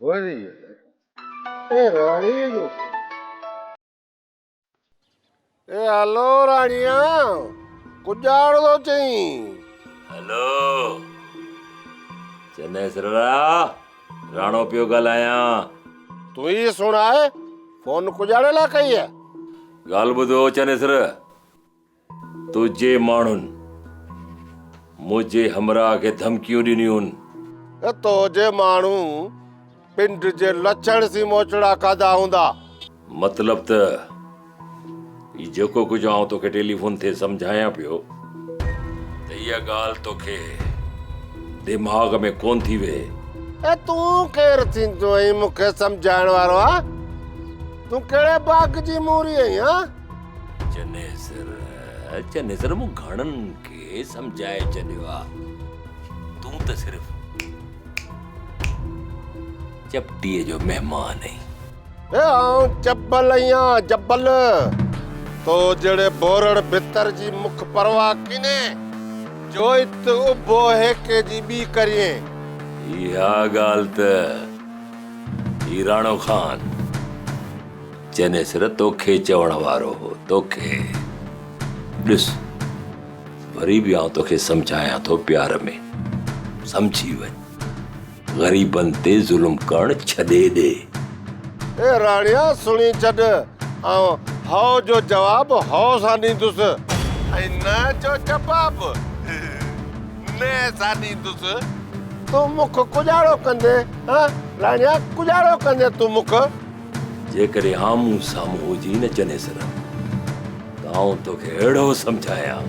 वरी ए राणी जो ए हलो राणिया कुजाड़ दो चई हेलो चेन्नई सरड़ा राणो पियो ॻाल्हायां। तू ही सुणाए फोन कुजाड़े ला कई है ॻाल्हि ॿुधो चेन्नई सर, तुंहिंजे माण्हुनि मुंहिंजे हमराह खे धमकियूं ॾिनियूं ए तो जे माण्हू पिंड जे लछण सी मोचड़ा खाधा हूंदा। मतलब त ई जेको कुझु आउं तोखे टेलीफोन ते सम्झायां पियो त इहा ॻाल्हि तोखे दिमाग़ में कोन थी वे। ए तू केर थींदो ऐं मूंखे सम्झाइण वारो आ? तू कहिड़े बाग जी मूरी आई हा? चेन्नई सर मूं घणनि खे सम्झाए छॾियो आहे, तूं त सिर्फ़ चपटीअ जो महिमान आहीं। ए आऊं जब्बल आहियां जब्बल। तो जड़े बोरड़ भितर जी मुख परवाह किने जो इत उबो हेके जी बी करिए। इहा ॻाल्हि त ही राणो खान चेन्नई सर तोखे चवण वारो हो। तोखे ॾिस वरी बि आउं तोखे सम्झायां थो प्यार में, सम्झी वञ, ग़रीबनि ते ज़ुल्म करण छॾे ॾे। ए राणिया सुणी छॾ, आऊं हाउ जो जवाब हाउ सां ॾींदुसि ऐं न जो जवाब न सां ॾींदुसि। तूं मुख कुजाड़ो कंदे हाँ राणिया कुजाड़ो कंदे तूं मुख। जेकॾहिं आम्हूं साम्हूं हुजी न चेन्नई सर त आउं तोखे अहिड़ो सम्झायां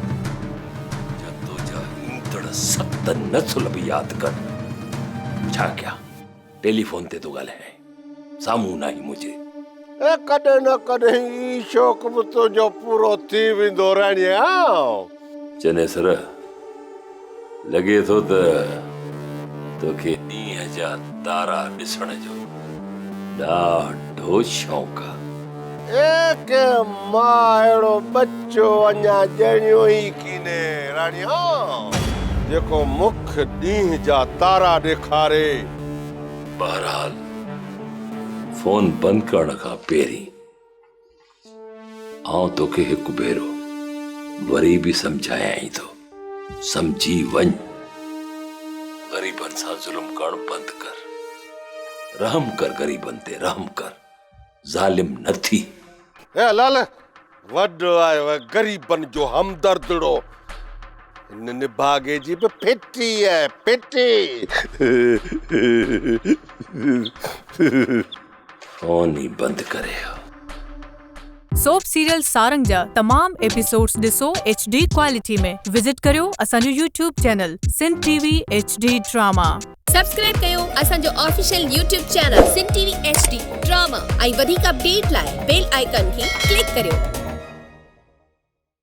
जो तुंहिंजा ईंदड़ 7 नसुल बि यादि कर। छा कयां टेलीफोन ते तूं ॻाल्हाए, साम्हूं न आई मुंहिंजे। ए कॾहिं न कॾहिं ई शौक़ बि तुंहिंजो पूरो थी वेंदो राणिया। चेन्नई सर लॻे थो त तोखे ॾींहं जा तारा ॾिसण जो ॾाढो शौक़ु आहे। ए के मां अहिड़ो बच्चो अञा ॼणियो ई कीने राणिया जेको मुख ॾींहं जा तारा ॾेखारे। बहरहाल फोन बंदि करण खां पहिरीं आउं तोखे हिकु भेरो वरी बि सम्झायां ई थो, सम्झी वञ, ग़रीबनि सां ज़ुल्म करण बंदि कर, रहम कर, ग़रीबनि ते रहम कर, ज़ालिम न थी। ए लाल वॾो आयो ग़रीबनि जो हमदर्दड़ो, हिन निभागे जी बि फिटी है फिटी। फोन ही बंदि करे। सोप सीरियल सारंग जा तमाम एपिसोड्स ॾिसो HD क्वालिटी में। विजिट करियो असांजो YouTube channel Sindh TV HD drama. Subscribe कयो असांजो official YouTube channel Sindh TV HD drama ऐं वधीक अपडेट लाइ बेल आइकन खे क्लिक करियो।